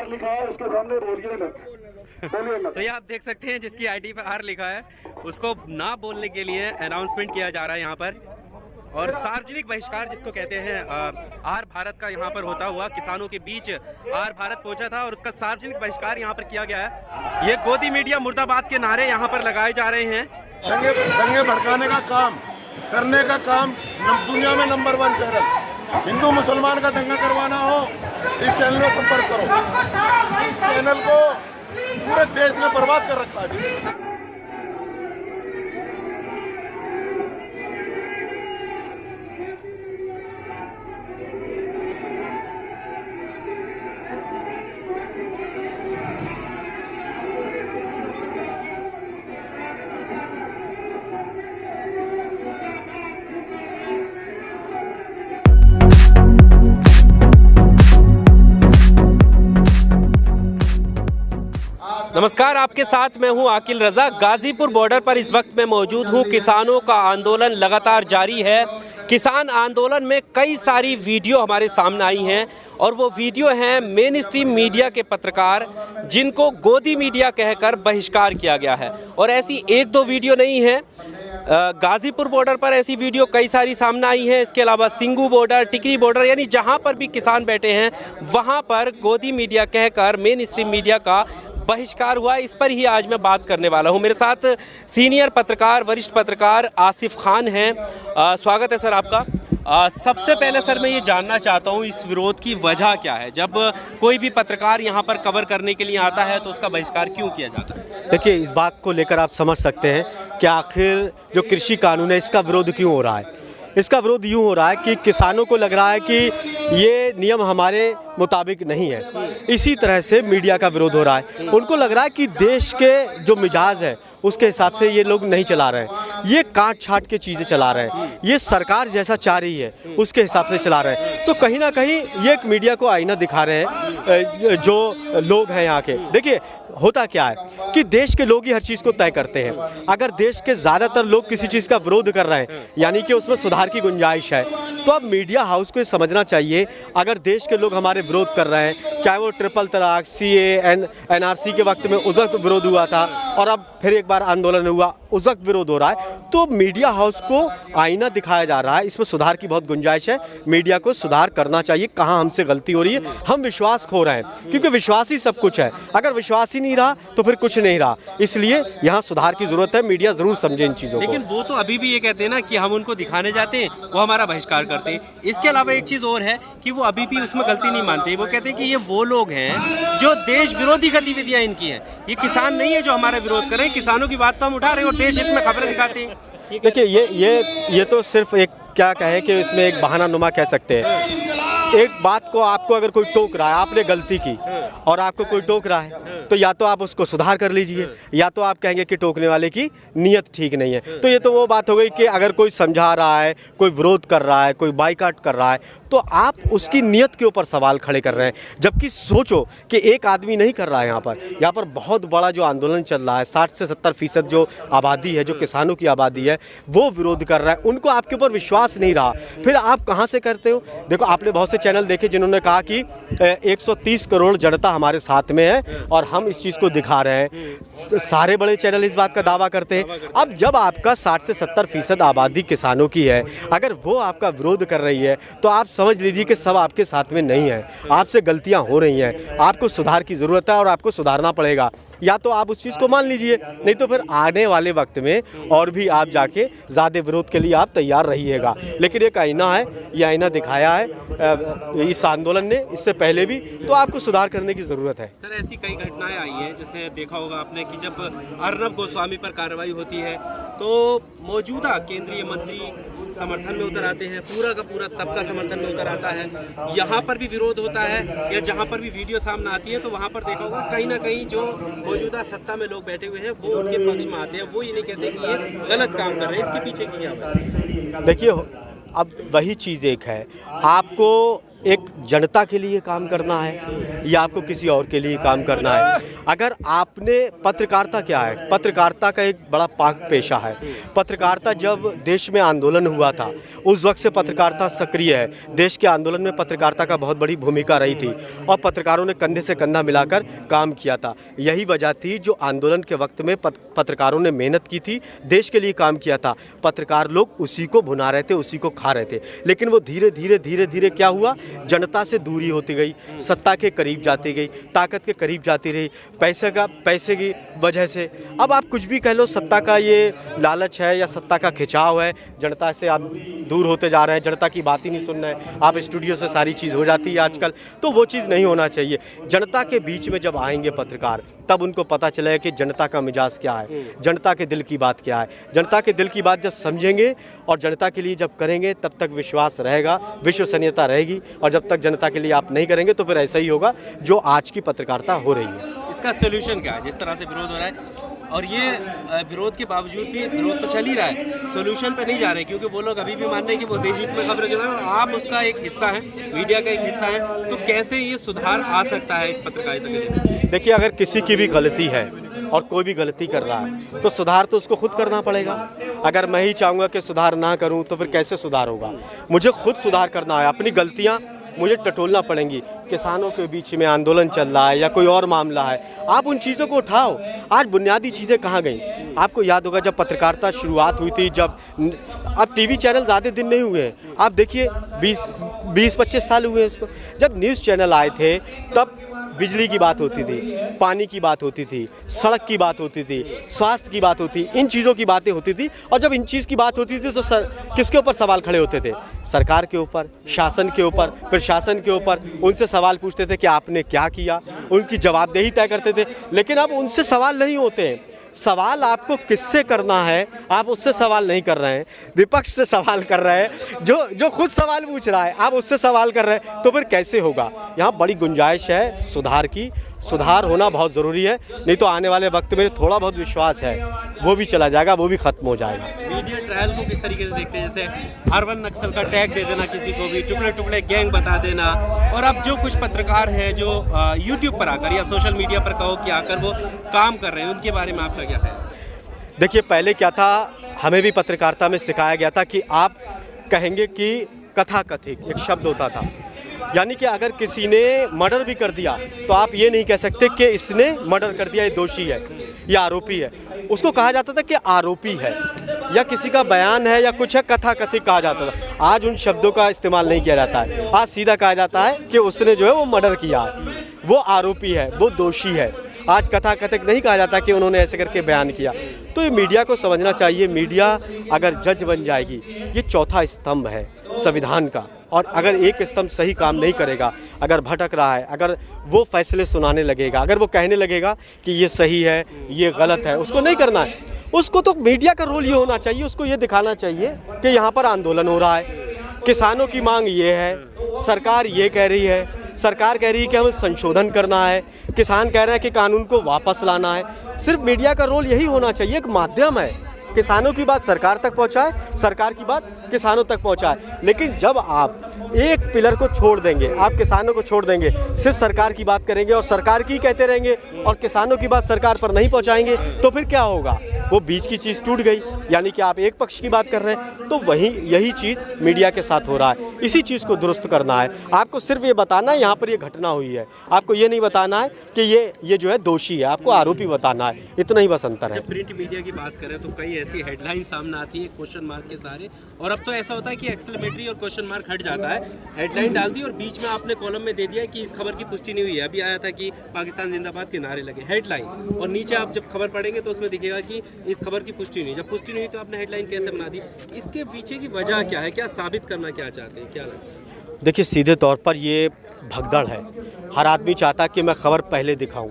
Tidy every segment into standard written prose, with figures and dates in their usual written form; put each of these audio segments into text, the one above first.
Are लिखा है उसके सामने बोलिए मत। तो ये आप देख सकते हैं जिसकी आईडी पे आर लिखा है उसको ना बोलने के लिए अनाउंसमेंट किया जा रहा है यहाँ पर। और सार्वजनिक बहिष्कार जिसको कहते हैं आर भारत का यहाँ पर होता हुआ किसानों के बीच आर भारत पहुंचा था और उसका सार्वजनिक बहिष्कार यहाँ पर किया गया है। ये गोदी मीडिया मुर्दाबाद के नारे यहाँ पर लगाए जा रहे हैं। दंगे भड़काने का काम करने का काम दुनिया में नंबर 1 चैनल। हिंदू मुसलमान का दंगा करवाना हो इस चैनल में संपर्क करो। इस चैनल को पूरे देश ने बर्बाद कर रखा है। नमस्कार, आपके साथ मैं हूं आकिल रजा। गाजीपुर बॉर्डर पर इस वक्त मैं मौजूद हूं। किसानों का आंदोलन लगातार जारी है। किसान आंदोलन में कई सारी वीडियो हमारे सामने आई हैं और वो वीडियो हैं मेन स्ट्रीम मीडिया के पत्रकार जिनको गोदी मीडिया कहकर बहिष्कार किया गया है। और ऐसी एक दो वीडियो नहीं है, गाजीपुर बॉर्डर पर ऐसी वीडियो कई सारी सामने आई हैं। इसके अलावा सिंगू बॉर्डर, टिकरी बॉर्डर, यानी जहां पर भी किसान बैठे हैं वहां पर गोदी मीडिया कहकर मेन स्ट्रीम मीडिया का बहिष्कार हुआ। इस पर ही आज मैं बात करने वाला हूं। मेरे साथ सीनियर पत्रकार, वरिष्ठ पत्रकार आसिफ खान हैं। स्वागत है सर आपका। सबसे पहले सर मैं ये जानना चाहता हूं इस विरोध की वजह क्या है। जब कोई भी पत्रकार यहां पर कवर करने के लिए आता है तो उसका बहिष्कार क्यों किया जाता है? देखिए, इस बात को लेकर आप समझ सकते हैं कि आखिर जो कृषि कानून है इसका विरोध क्यों हो रहा है। इसका विरोध यूँ हो रहा है कि किसानों को लग रहा है कि ये नियम हमारे मुताबिक नहीं है। इसी तरह से मीडिया का विरोध हो रहा है। उनको लग रहा है कि देश के जो मिजाज है उसके हिसाब से ये लोग नहीं चला रहे हैं, ये काट छाट के चीज़ें चला रहे हैं, ये सरकार जैसा चाह रही है उसके हिसाब से चला रहे हैं। तो कहीं ना कहीं ये एक मीडिया को आईना दिखा रहे हैं जो लोग हैं यहाँ के। देखिए, होता क्या है कि देश के लोग ही हर चीज़ को तय करते हैं। अगर देश के ज़्यादातर लोग किसी चीज़ का विरोध कर रहे हैं यानी कि उसमें सुधार की गुंजाइश है, तो अब मीडिया हाउस को ये समझना चाहिए अगर देश के लोग हमारे विरोध कर रहे हैं, चाहे वो ट्रिपल तलाक, CAA, NRC के वक्त में उस वक्त विरोध हुआ था और अब फिर एक बार आंदोलन हुआ, उस वक्त विरोध हो रहा है, तो मीडिया हाउस को आईना दिखाया जा रहा है। इसमें सुधार की बहुत गुंजाइश है। मीडिया को सुधार करना चाहिए, कहाँ हमसे गलती हो रही है। हम विश्वास खो रहे हैं क्योंकि विश्वास ही सब कुछ है। अगर विश्वास ही नहीं रहा तो फिर कुछ नहीं रहा। इसलिए यहाँ सुधार की जरूरत है। मीडिया जरूर समझे इन चीज़ों को। लेकिन वो तो अभी भी ये कहते हैं ना कि हम उनको दिखाने जाते हैं, वो हमारा बहिष्कार करते हैं। इसके अलावा एक चीज़ और है कि वो अभी भी उसमें गलती नहीं मानते। वो कहते हैं कि ये वो लोग हैं जो देश विरोधी गतिविधियाँ इनकी हैं। ये किसान नहीं है जो हमारा विरोध कर रहे हैं। किसानों की बात तो हम उठा रहे हैं और देश हित में खबरें दिखाते हैं। देखिए, ये तो सिर्फ एक क्या कहे कि इसमें एक बहानानुमा कह सकते हैं। एक बात को आपको अगर कोई टोक रहा है, आपने गलती की और आपको कोई टोक रहा है, तो या तो आप उसको सुधार कर लीजिए या तो आप कहेंगे कि टोकने वाले की नीयत ठीक नहीं है। तो ये तो वो बात हो गई कि अगर कोई समझा रहा है, कोई विरोध कर रहा है, कोई बाइकाट कर रहा है, तो आप उसकी नीयत के ऊपर सवाल खड़े कर रहे हैं। जबकि सोचो कि एक आदमी नहीं कर रहा है, यहाँ पर बहुत बड़ा जो आंदोलन चल रहा है, 60 से 70% जो आबादी है, जो किसानों की आबादी है, वो विरोध कर रहा है। उनको आपके ऊपर विश्वास नहीं रहा, फिर आप कहाँ से करते हो? देखो, आपने बहुत से चैनल देखे जिन्होंने कहा कि 130 करोड़ जनता हमारे साथ में है और हम इस चीज़ को दिखा रहे हैं। सारे बड़े चैनल इस बात का दावा करते हैं। अब जब आपका 60 से 70% आबादी किसानों की है, अगर वो आपका विरोध कर रही है तो आप समझ लीजिए कि सब आपके साथ में नहीं है। आपसे गलतियां हो रही हैं, आपको सुधार की ज़रूरत है और आपको सुधारना पड़ेगा। या तो आप उस चीज़ को मान लीजिए, नहीं तो फिर आने वाले वक्त में और भी आप जाके ज़्यादा विरोध के लिए आप तैयार रहिएगा। लेकिन एक आईना है, ये आईना दिखाया है इस आंदोलन ने, इससे पहले भी, तो आपको सुधार करने की ज़रूरत है। सर, ऐसी कई घटनाएं आई हैं, जैसे देखा होगा आपने कि जब अर्नब गोस्वामी पर कार्रवाई होती है तो मौजूदा केंद्रीय मंत्री समर्थन में उतर आते हैं, पूरा का पूरा तबका समर्थन में उतर आता है। यहाँ पर भी विरोध होता है या जहाँ पर भी वीडियो सामने आती है तो वहाँ पर देखा होगा कहीं ना कहीं जो मौजूदा सत्ता में लोग बैठे हुए हैं वो उनके पक्ष में आते हैं। वो ये नहीं कहते कि ये गलत काम कर रहे हैं। इसके पीछे की क्या बात है? देखिए, अब वही चीज़ एक है, आपको एक जनता के लिए काम करना है या आपको किसी और के लिए काम करना है। अगर आपने पत्रकारिता क्या है, पत्रकारिता का एक बड़ा पाक पेशा है। पत्रकारिता जब देश में आंदोलन हुआ था उस वक्त से पत्रकारिता सक्रिय है। देश के आंदोलन में पत्रकारिता का बहुत बड़ी भूमिका रही थी और पत्रकारों ने कंधे से कंधा मिलाकर काम किया था। यही वजह थी जो आंदोलन के वक्त में पत्रकारों ने मेहनत की थी, देश के लिए काम किया था। पत्रकार लोग उसी को भुना रहे थे, उसी को खा रहे थे। लेकिन वो धीरे धीरे क्या हुआ, जनता से दूरी होती गई, सत्ता के करीब जाती गई, ताकत के करीब जाती रही, पैसे की वजह से। अब आप कुछ भी कह लो, सत्ता का ये लालच है या सत्ता का खिंचाव है, जनता से आप दूर होते जा रहे हैं, जनता की बात ही नहीं सुन रहे हैं। आप स्टूडियो से सारी चीज़ हो जाती है आजकल, तो वो चीज़ नहीं होना चाहिए। जनता के बीच में जब आएंगे पत्रकार, तब उनको पता चलेगा कि जनता का मिजाज क्या है, जनता के दिल की बात क्या है। जनता के दिल की बात जब समझेंगे और जनता के लिए जब करेंगे, तब तक विश्वास रहेगा, विश्वसनीयता रहेगी। और जब तक जनता के लिए आप नहीं करेंगे तो फिर ऐसा ही होगा जो आज की पत्रकारिता हो रही है। इसका सोल्यूशन क्या है? जिस तरह से विरोध हो रहा है और ये विरोध के बावजूद भी विरोध तो चल ही रहा है, सोल्यूशन पे नहीं जा रहे, क्योंकि वो लोग अभी भी मान रहे हैं कि वो देश हित में खबरें जो है आप उसका एक हिस्सा है, मीडिया का एक हिस्सा है। तो कैसे ये सुधार आ सकता है इस पत्रकारिता के लिए? देखिए, अगर किसी की भी गलती है और कोई भी गलती कर रहा है तो सुधार तो उसको खुद करना पड़ेगा। अगर मैं ही चाहूँगा कि सुधार ना करूँ तो फिर कैसे सुधार होगा? मुझे खुद सुधार करना है, अपनी गलतियाँ मुझे टटोलना पड़ेंगी। किसानों के बीच में आंदोलन चल रहा है या कोई और मामला है, आप उन चीज़ों को उठाओ। आज बुनियादी चीज़ें कहाँ गई? आपको याद होगा जब पत्रकारिता शुरुआत हुई थी, जब अब टीवी चैनल ज़्यादा दिन नहीं हुए हैं, आप देखिए 20-25 साल हुए हैं उसको। जब न्यूज़ चैनल आए थे तब बिजली की बात होती थी, पानी की बात होती थी, सड़क की बात होती थी, स्वास्थ्य की बात होती, इन चीज़ों की बातें होती थी। और जब इन चीज़ की बात होती थी तो किसके ऊपर सवाल खड़े होते थे? सरकार के ऊपर, शासन के ऊपर, फिर शासन के ऊपर उनसे सवाल पूछते थे कि आपने क्या किया, उनकी जवाबदेही तय करते थे। लेकिन अब उनसे सवाल नहीं होते हैं। सवाल आपको किससे करना है, आप उससे सवाल नहीं कर रहे हैं, विपक्ष से सवाल कर रहे हैं। जो खुद सवाल पूछ रहा है आप उससे सवाल कर रहे हैं, तो फिर कैसे होगा? यहाँ बड़ी गुंजाइश है सुधार की। सुधार होना बहुत ज़रूरी है, नहीं तो आने वाले वक्त में थोड़ा बहुत विश्वास है वो भी चला जाएगा, वो भी ख़त्म हो जाएगा। मीडिया ट्रायल को किस तरीके से देखते हैं? जैसे हर वन नक्सल का टैग दे देना, किसी को भी टुकड़े टुकड़े गैंग बता देना, और अब जो कुछ पत्रकार हैं जो यूट्यूब पर आकर या सोशल मीडिया पर कहो कि आकर वो काम कर रहे हैं, उनके बारे में आपका क्या है? देखिए, पहले क्या था, हमें भी पत्रकारिता में सिखाया गया था कि आप कहेंगे कि कथाकथित एक शब्द होता था, यानी कि अगर किसी ने मर्डर भी कर दिया तो आप ये नहीं कह सकते कि इसने मर्डर कर दिया, ये दोषी है या आरोपी है। उसको कहा जाता था कि आरोपी है या किसी का बयान है या कुछ है, कथाकथित कहा जाता था। आज उन शब्दों का इस्तेमाल नहीं किया जाता है, आज सीधा कहा जाता है कि उसने जो है वो मर्डर किया है, वो आरोपी है, वो दोषी है। आज कथाकथित नहीं कहा जाता कि उन्होंने ऐसे करके बयान किया। तो ये मीडिया को समझना चाहिए, मीडिया अगर जज बन जाएगी, ये चौथा स्तंभ है संविधान का, और अगर एक स्तंभ सही काम नहीं करेगा, अगर भटक रहा है, अगर वो फैसले सुनाने लगेगा, अगर वो कहने लगेगा कि ये सही है, ये गलत है, उसको नहीं करना है। उसको तो मीडिया का रोल ये होना चाहिए, उसको ये दिखाना चाहिए कि यहाँ पर आंदोलन हो रहा है, किसानों की मांग ये है, सरकार ये कह रही है, सरकार कह रही है कि हमें संशोधन करना है, किसान कह रहे हैं कि कानून को वापस लाना है। सिर्फ मीडिया का रोल यही होना चाहिए, एक माध्यम है, किसानों की बात सरकार तक पहुंचाए, सरकार की बात किसानों तक पहुंचाए। लेकिन जब आप एक पिलर को छोड़ देंगे, आप किसानों को छोड़ देंगे, सिर्फ सरकार की बात करेंगे और सरकार की कहते रहेंगे और किसानों की बात सरकार पर नहीं पहुंचाएंगे, तो फिर क्या होगा? वो बीच की चीज़ टूट गई, यानी कि आप एक पक्ष की बात कर रहे हैं। तो यही चीज़ मीडिया के साथ हो रहा है। इसी चीज़ को दुरुस्त करना है। आपको सिर्फ ये बताना है यहाँ पर ये घटना हुई है, आपको ये नहीं बताना है कि ये जो है दोषी है, आपको आरोपी बताना है। इतना ही बस अंतर है। जब प्रिंट मीडिया की बात करें तो कई ऐसी हेडलाइन सामने आती है क्वेश्चन मार्क के सारे, और अब तो ऐसा होता है कि एक्सक्लेमेटरी और क्वेश्चन मार्क हट जाता है, हेडलाइन डाल दी और बीच में आपने कॉलम में दे दिया कि इस खबर की पुष्टि नहीं हुई है। अभी आया था कि पाकिस्तान जिंदाबाद के नारे लगे, हेडलाइन, और नीचे आप जब खबर पढ़ेंगे तो उसमें दिखेगा कि इस खबर की पुष्टि नहीं। जब पुष्टि नहीं हुई तो आपने हेडलाइन कैसे बना दी? इसके पीछे की वजह क्या है? क्या साबित करना क्या चाहते हैं? क्या लगता है? देखिए, सीधे तौर पर ये भगदड़ है। हर आदमी चाहता कि मैं खबर पहले दिखाऊं,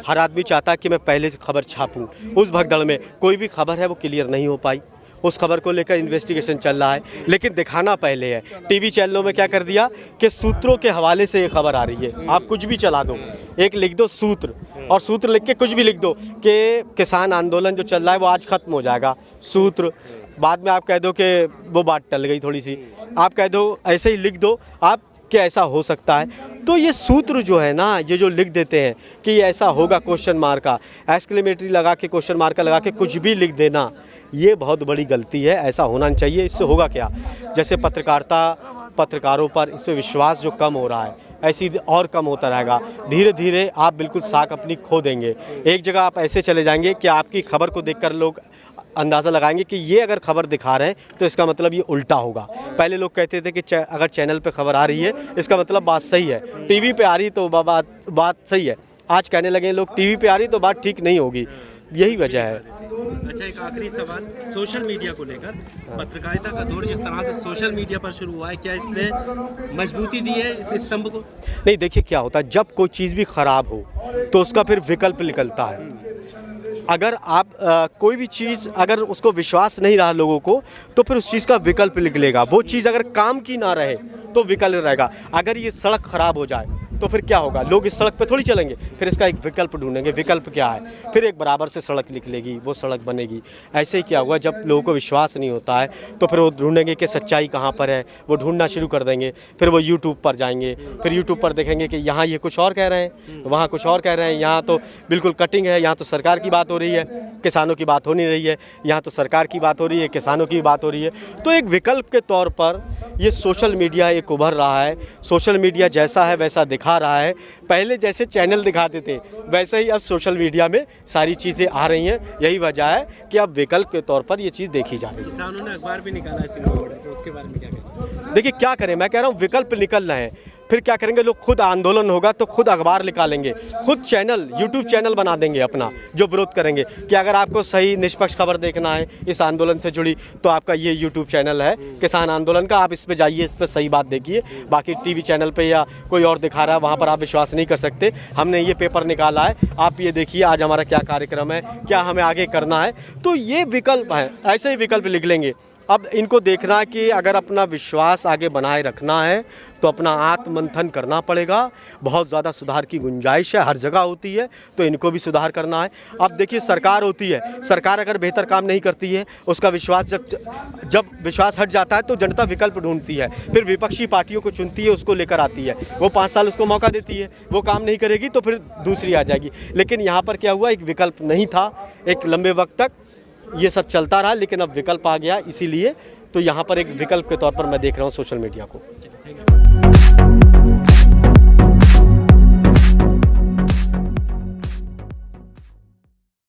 हर आदमी चाहता कि मैं पहले खबर छापूं। उस भगदड़ में कोई भी खबर है वो क्लियर नहीं हो पाई। उस खबर को लेकर इन्वेस्टिगेशन चल रहा है, लेकिन दिखाना पहले है। टीवी चैनलों में क्या कर दिया कि सूत्रों के हवाले से ये खबर आ रही है। आप कुछ भी चला दो, एक लिख दो सूत्र, और सूत्र लिख के कुछ भी लिख दो कि किसान आंदोलन जो चल रहा है वो आज ख़त्म हो जाएगा, सूत्र। बाद में आप कह दो कि वो बात टल गई थोड़ी सी, आप कह दो, ऐसे ही लिख दो, आप कि ऐसा हो सकता है। तो ये सूत्र जो है ना, ये जो लिख देते हैं कि ये ऐसा होगा, क्वेश्चन मार्क का एक्सक्लेमेटरी लगा के, क्वेश्चन मार्क का लगा के कुछ भी लिख देना, ये बहुत बड़ी गलती है। ऐसा होना नहीं चाहिए। इससे होगा क्या, जैसे पत्रकारों पर इस पर विश्वास जो कम हो रहा है, ऐसी और कम होता रहेगा। धीरे धीरे आप बिल्कुल साख अपनी खो देंगे। एक जगह आप ऐसे चले जाएंगे कि आपकी खबर को देखकर लोग अंदाज़ा लगाएंगे कि ये अगर खबर दिखा रहे हैं तो इसका मतलब ये उल्टा होगा। पहले लोग कहते थे कि अगर चैनल पे खबर आ रही है इसका मतलब बात सही है, टीवी पे आ रही तो बात सही है। आज कहने लगे लोग टीवी पे आ रही तो बात ठीक नहीं होगी। यही वजह है। अच्छा, एक आखिरी सवाल सोशल मीडिया को लेकर, पत्रकारिता का दौर जिस तरह से सोशल मीडिया पर शुरू हुआ है, क्या इसने मजबूती दी है इस स्तंभ को? नहीं, देखिए क्या होता है, जब कोई चीज़ भी ख़राब हो तो उसका फिर विकल्प निकलता है। अगर आप कोई भी चीज़ अगर उसको विश्वास नहीं रहा लोगों को, तो फिर उस चीज़ का विकल्प निकलेगा। वो चीज़ अगर काम की ना रहे तो विकल्प रहेगा। अगर ये सड़क ख़राब हो जाए तो फिर क्या होगा, लोग इस सड़क पे थोड़ी चलेंगे, फिर इसका एक विकल्प ढूंढेंगे। विकल्प क्या है, फिर एक बराबर से सड़क निकलेगी, वो सड़क बनेगी। ऐसे ही क्या हुआ, जब लोगों को विश्वास नहीं होता है तो फिर वो ढूंढेंगे कि सच्चाई कहाँ पर है, वो ढूंढना शुरू कर देंगे। फिर वो यूट्यूब पर जाएंगे, फिर यूट्यूब पर देखेंगे कि यहाँ ये कुछ और कह रहे हैं, वहाँ कुछ और कह रहे हैं, यहाँ तो बिल्कुल कटिंग है, यहाँ तो सरकार की बात हो रही है, किसानों की बात हो नहीं रही है, यहाँ तो सरकार की बात हो रही है, किसानों की बात हो रही है। तो एक विकल्प के तौर पर ये सोशल मीडिया एक उभर रहा है। सोशल मीडिया जैसा है वैसा दिखा रहा है। पहले जैसे चैनल दिखाते थे वैसे ही अब सोशल मीडिया में सारी चीज़ें आ रही हैं। यही वजह है कि अब विकल्प के तौर पर ये चीज़ देखी जा रही है। किसानों ने अखबार भी निकाला है सिंगल बॉर्डर पे, उसके बारे में क्या कहें? देखिए क्या करें, मैं कह रहा हूँ विकल्प निकल रहे हैं। फिर क्या करेंगे लोग, खुद आंदोलन होगा तो खुद अखबार निकालेंगे, खुद चैनल यूट्यूब चैनल बना देंगे अपना, जो विरोध करेंगे कि अगर आपको सही निष्पक्ष खबर देखना है इस आंदोलन से जुड़ी तो आपका ये यूट्यूब चैनल है किसान आंदोलन का, आप इस पे जाइए, इस पे सही बात देखिए। बाकी टीवी चैनल पे या कोई और दिखा रहा है वहाँ पर आप विश्वास नहीं कर सकते। हमने ये पेपर निकाला है, आप ये देखिए आज हमारा क्या कार्यक्रम है, क्या हमें आगे करना है। तो ये विकल्प है, ऐसे ही विकल्प लिख लेंगे। अब इनको देखना है कि अगर अपना विश्वास आगे बनाए रखना है तो अपना आत्ममंथन करना पड़ेगा। बहुत ज़्यादा सुधार की गुंजाइश है, हर जगह होती है, तो इनको भी सुधार करना है। अब देखिए सरकार होती है, सरकार अगर बेहतर काम नहीं करती है, उसका विश्वास जब विश्वास हट जाता है तो जनता विकल्प ढूंढती है, फिर विपक्षी पार्टियों को चुनती है, उसको लेकर आती है, वो 5 साल उसको मौका देती है, वो काम नहीं करेगी तो फिर दूसरी आ जाएगी। लेकिन यहाँ पर क्या हुआ, एक विकल्प नहीं था, एक लंबे वक्त तक ये सब चलता रहा, लेकिन अब विकल्प आ गया, इसीलिए तो यहाँ पर एक विकल्प के तौर पर मैं देख रहा हूँ सोशल मीडिया को।